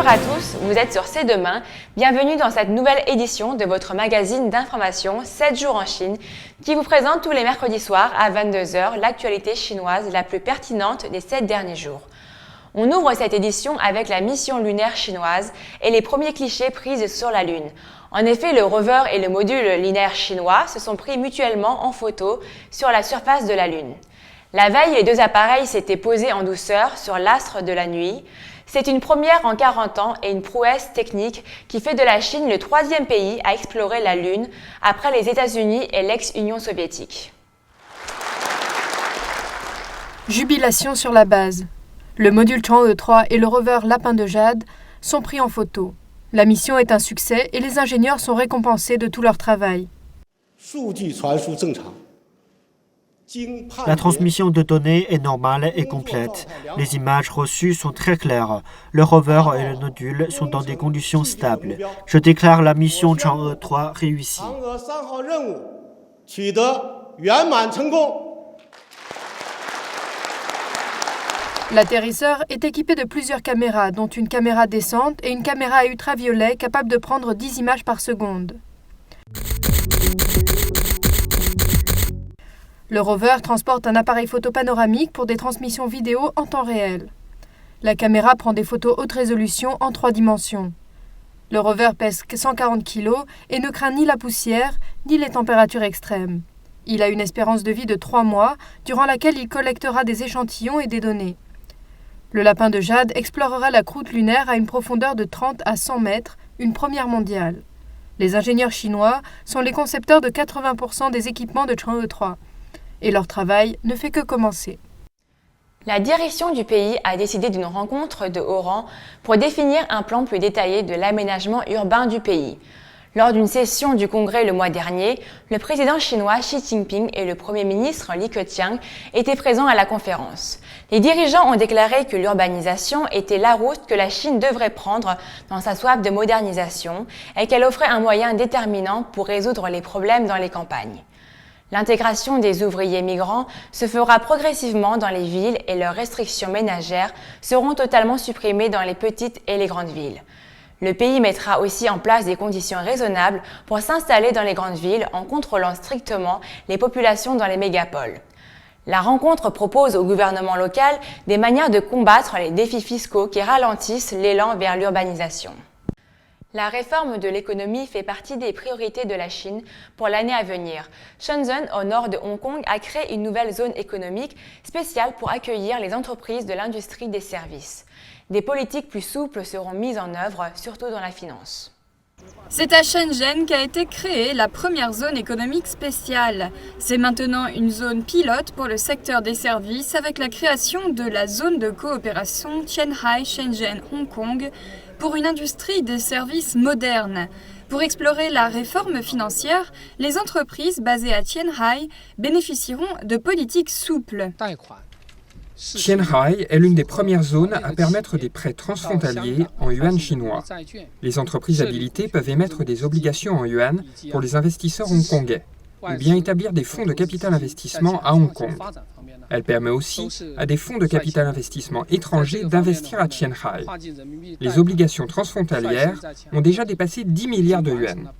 Bonjour à tous, vous êtes sur C'est Demain. Bienvenue dans cette nouvelle édition de votre magazine d'information 7 jours en Chine qui vous présente tous les mercredis soirs à 22h l'actualité chinoise la plus pertinente des 7 derniers jours. On ouvre cette édition avec la mission lunaire chinoise et les premiers clichés pris sur la Lune. En effet, le rover et le module lunaire chinois se sont pris mutuellement en photo sur la surface de la Lune. La veille, les deux appareils s'étaient posés en douceur sur l'astre de la nuit. C'est une première en 40 ans et une prouesse technique qui fait de la Chine le troisième pays à explorer la Lune après les États-Unis et l'ex-Union soviétique. Jubilation sur la base. Le module Chang'e 3 et le rover Lapin de Jade sont pris en photo. La mission est un succès et les ingénieurs sont récompensés de tout leur travail. La transmission de données est normale et complète. Les images reçues sont très claires. Le rover et le module sont dans des conditions stables. Je déclare la mission Chang'e 3 réussie. L'atterrisseur est équipé de plusieurs caméras, dont une caméra descente et une caméra à ultraviolet capable de prendre 10 images par seconde. Le rover transporte un appareil photo panoramique pour des transmissions vidéo en temps réel. La caméra prend des photos haute résolution en 3 dimensions. Le rover pèse 140 kg et ne craint ni la poussière ni les températures extrêmes. Il a une espérance de vie de 3 mois, durant laquelle il collectera des échantillons et des données. Le Lapin de Jade explorera la croûte lunaire à une profondeur de 30 à 100 mètres, une première mondiale. Les ingénieurs chinois sont les concepteurs de 80% des équipements de Chang'e 3. Et leur travail ne fait que commencer. La direction du pays a décidé d'une rencontre de haut rang pour définir un plan plus détaillé de l'aménagement urbain du pays. Lors d'une session du Congrès le mois dernier, le président chinois Xi Jinping et le Premier ministre Li Keqiang étaient présents à la conférence. Les dirigeants ont déclaré que l'urbanisation était la route que la Chine devrait prendre dans sa soif de modernisation et qu'elle offrait un moyen déterminant pour résoudre les problèmes dans les campagnes. L'intégration des ouvriers migrants se fera progressivement dans les villes et leurs restrictions ménagères seront totalement supprimées dans les petites et les grandes villes. Le pays mettra aussi en place des conditions raisonnables pour s'installer dans les grandes villes en contrôlant strictement les populations dans les mégapoles. La rencontre propose au gouvernement local des manières de combattre les défis fiscaux qui ralentissent l'élan vers l'urbanisation. La réforme de l'économie fait partie des priorités de la Chine pour l'année à venir. Shenzhen, au nord de Hong Kong, a créé une nouvelle zone économique spéciale pour accueillir les entreprises de l'industrie des services. Des politiques plus souples seront mises en œuvre, surtout dans la finance. C'est à Shenzhen qu'a été créée la première zone économique spéciale. C'est maintenant une zone pilote pour le secteur des services avec la création de la zone de coopération Tianhai-Shenzhen-Hong Kong pour une industrie des services modernes. Pour explorer la réforme financière, les entreprises basées à Tianhai bénéficieront de politiques souples. Tianhai est l'une des premières zones à permettre des prêts transfrontaliers en yuan chinois. Les entreprises habilitées peuvent émettre des obligations en yuan pour les investisseurs hongkongais, ou bien établir des fonds de capital investissement à Hong Kong. Elle permet aussi à des fonds de capital investissement étrangers d'investir à Tianhai. Les obligations transfrontalières ont déjà dépassé 10 milliards de yuan.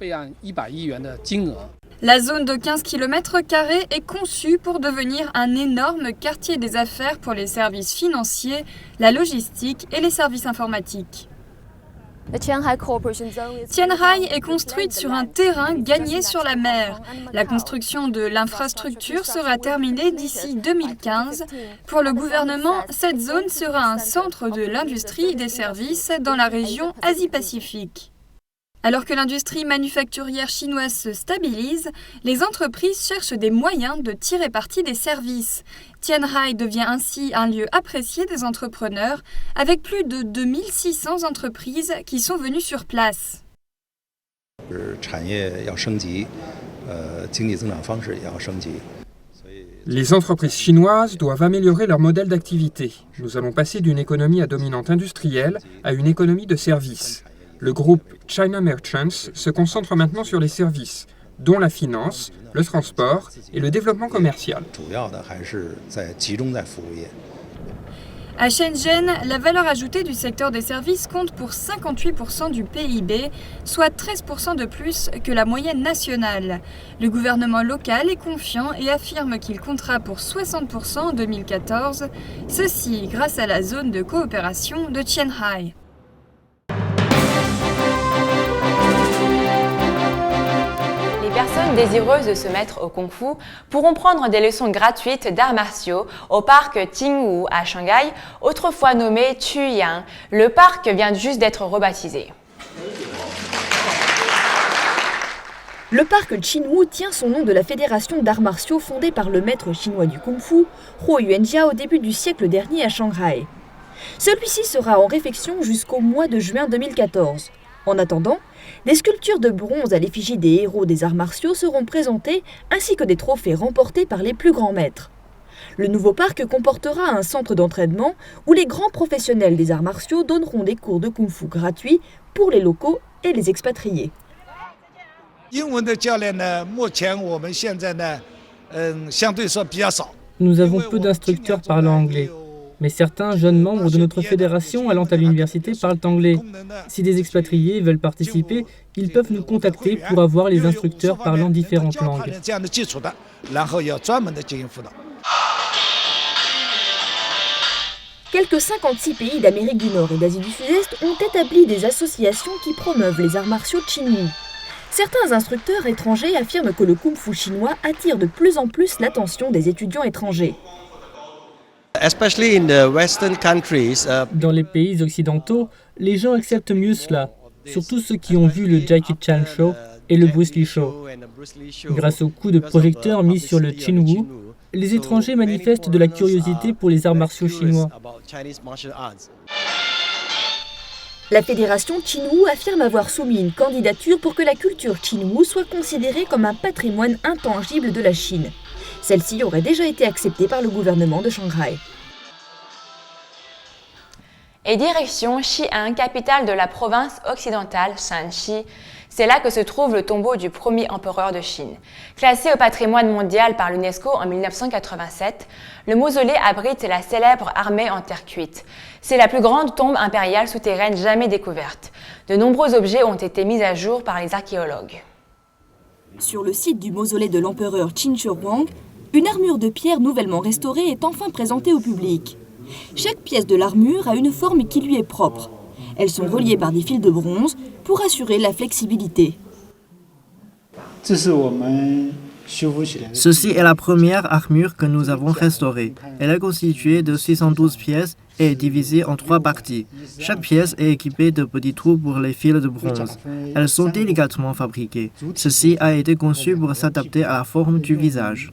La zone de 15 km² est conçue pour devenir un énorme quartier des affaires pour les services financiers, la logistique et les services informatiques. Tianhai est construite sur un terrain gagné sur la mer. La construction de l'infrastructure sera terminée d'ici 2015. Pour le gouvernement, cette zone sera un centre de l'industrie des services dans la région Asie-Pacifique. Alors que l'industrie manufacturière chinoise se stabilise, les entreprises cherchent des moyens de tirer parti des services. Tianhai devient ainsi un lieu apprécié des entrepreneurs, avec plus de 2600 entreprises qui sont venues sur place. Les entreprises chinoises doivent améliorer leur modèle d'activité. Nous allons passer d'une économie à dominante industrielle à une économie de services. Le groupe China Merchants se concentre maintenant sur les services, dont la finance, le transport et le développement commercial. À Shenzhen, la valeur ajoutée du secteur des services compte pour 58% du PIB, soit 13% de plus que la moyenne nationale. Le gouvernement local est confiant et affirme qu'il comptera pour 60% en 2014, ceci grâce à la zone de coopération de Qianhai. Les personnes désireuses de se mettre au Kung-Fu pourront prendre des leçons gratuites d'arts martiaux au parc Qingwu à Shanghai, autrefois nommé Chuyang. Le parc vient juste d'être rebaptisé. Le parc Qingwu tient son nom de la fédération d'arts martiaux fondée par le maître chinois du Kung-Fu, Huo Yuanjia, au début du siècle dernier à Shanghai. Celui-ci sera en réfection jusqu'au mois de juin 2014. En attendant, des sculptures de bronze à l'effigie des héros des arts martiaux seront présentées, ainsi que des trophées remportés par les plus grands maîtres. Le nouveau parc comportera un centre d'entraînement où les grands professionnels des arts martiaux donneront des cours de kung-fu gratuits pour les locaux et les expatriés. Nous avons peu d'instructeurs parlant anglais. Mais certains jeunes membres de notre fédération allant à l'université parlent anglais. Si des expatriés veulent participer, ils peuvent nous contacter pour avoir les instructeurs parlant différentes langues. Quelques 56 pays d'Amérique du Nord et d'Asie du Sud-Est ont établi des associations qui promeuvent les arts martiaux Qingwu. Certains instructeurs étrangers affirment que le kung-fu chinois attire de plus en plus l'attention des étudiants étrangers. Dans les pays occidentaux, les gens acceptent mieux cela, surtout ceux qui ont vu le Jackie Chan Show et le Bruce Lee Show. Grâce aux coups de projecteur mis sur le Qingwu, les étrangers manifestent de la curiosité pour les arts martiaux chinois. La fédération Qingwu affirme avoir soumis une candidature pour que la culture Qingwu soit considérée comme un patrimoine intangible de la Chine. Celle-ci aurait déjà été acceptée par le gouvernement de Shanghai. Et direction Xi'an, capitale de la province occidentale Shanxi. C'est là que se trouve le tombeau du premier empereur de Chine. Classé au patrimoine mondial par l'UNESCO en 1987, le mausolée abrite la célèbre armée en terre cuite. C'est la plus grande tombe impériale souterraine jamais découverte. De nombreux objets ont été mis à jour par les archéologues. Sur le site du mausolée de l'empereur Qin Shi Huang, une armure de pierre nouvellement restaurée est enfin présentée au public. Chaque pièce de l'armure a une forme qui lui est propre. Elles sont reliées par des fils de bronze pour assurer la flexibilité. Ceci est la première armure que nous avons restaurée. Elle est constituée de 612 pièces et est divisée en 3 parties. Chaque pièce est équipée de petits trous pour les fils de bronze. Elles sont délicatement fabriquées. Ceci a été conçu pour s'adapter à la forme du visage.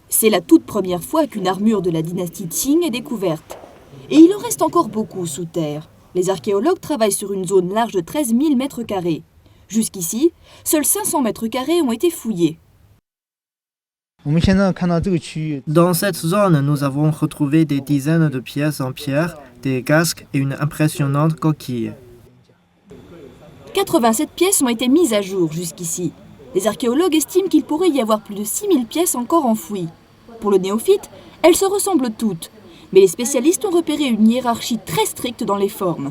C'est la toute première fois qu'une armure de la dynastie Qing est découverte. Et il en reste encore beaucoup sous terre. Les archéologues travaillent sur une zone large de 13 000 mètres carrés. Jusqu'ici, seuls 500 mètres carrés ont été fouillés. Dans cette zone, nous avons retrouvé des dizaines de pièces en pierre, des casques et une impressionnante coquille. 87 pièces ont été mises à jour jusqu'ici. Les archéologues estiment qu'il pourrait y avoir plus de 6000 pièces encore enfouies. Pour le néophyte, elles se ressemblent toutes, mais les spécialistes ont repéré une hiérarchie très stricte dans les formes.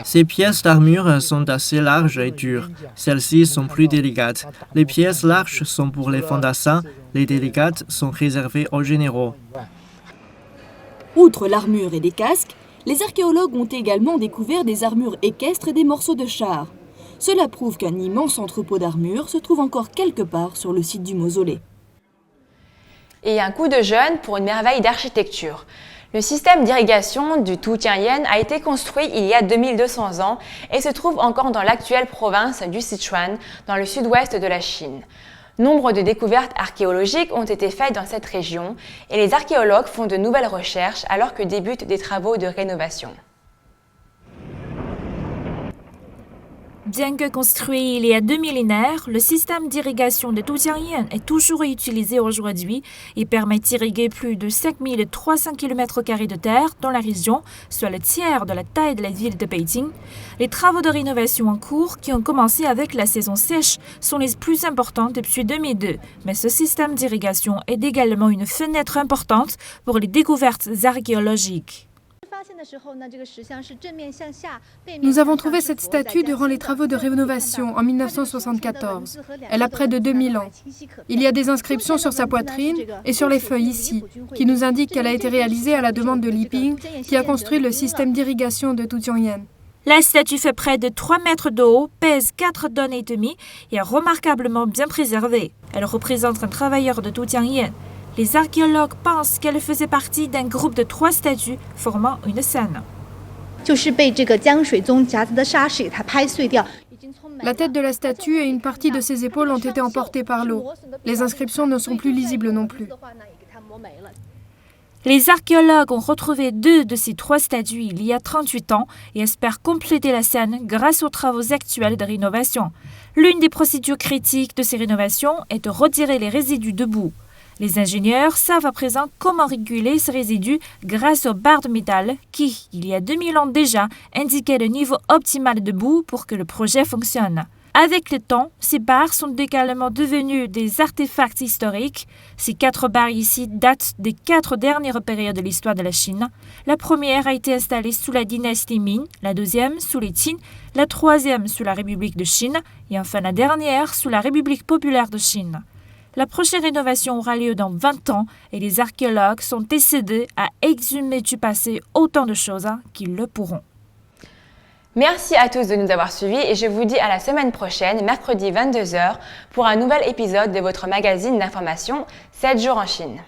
Ces pièces d'armure sont assez larges et dures. Celles-ci sont plus délicates. Les pièces larges sont pour les fantassins, les délicates sont réservées aux généraux. Outre l'armure et des casques, les archéologues ont également découvert des armures équestres et des morceaux de chars. Cela prouve qu'un immense entrepôt d'armures se trouve encore quelque part sur le site du mausolée. Et un coup de jeune pour une merveille d'architecture. Le système d'irrigation du Tutianyan a été construit il y a 2200 ans et se trouve encore dans l'actuelle province du Sichuan, dans le sud-ouest de la Chine. Nombre de découvertes archéologiques ont été faites dans cette région et les archéologues font de nouvelles recherches alors que débutent des travaux de rénovation. Bien que construit il y a 2 millénaires, le système d'irrigation de Tujiangyan est toujours utilisé aujourd'hui et permet d'irriguer plus de 5300 km² de terre dans la région, soit le tiers de la taille de la ville de Beijing. Les travaux de rénovation en cours, qui ont commencé avec la saison sèche, sont les plus importants depuis 2002. Mais ce système d'irrigation est également une fenêtre importante pour les découvertes archéologiques. Nous avons trouvé cette statue durant les travaux de rénovation en 1974. Elle a près de 2000 ans. Il y a des inscriptions sur sa poitrine et sur les feuilles ici, qui nous indiquent qu'elle a été réalisée à la demande de Li Ping, qui a construit le système d'irrigation de Tujiangyan. La statue fait près de 3 mètres de haut, pèse 4,5 tonnes et est remarquablement bien préservée. Elle représente un travailleur de Tujiangyan. Les archéologues pensent qu'elle faisait partie d'un groupe de 3 statues formant une scène. La tête de la statue et une partie de ses épaules ont été emportées par l'eau. Les inscriptions ne sont plus lisibles non plus. Les archéologues ont retrouvé 2 de ces 3 statues il y a 38 ans et espèrent compléter la scène grâce aux travaux actuels de rénovation. L'une des procédures critiques de ces rénovations est de retirer les résidus de boue. Les ingénieurs savent à présent comment réguler ces résidus grâce aux barres de métal qui, il y a 2000 ans déjà, indiquaient le niveau optimal de boue pour que le projet fonctionne. Avec le temps, ces barres sont également devenues des artefacts historiques. Ces 4 barres ici datent des 4 dernières périodes de l'histoire de la Chine. La première a été installée sous la dynastie Ming, la deuxième sous les Qin, la troisième sous la République de Chine et enfin la dernière sous la République populaire de Chine. La prochaine rénovation aura lieu dans 20 ans et les archéologues sont décidés à exhumer du passé autant de choses qu'ils le pourront. Merci à tous de nous avoir suivis et je vous dis à la semaine prochaine, mercredi 22h, pour un nouvel épisode de votre magazine d'information 7 jours en Chine.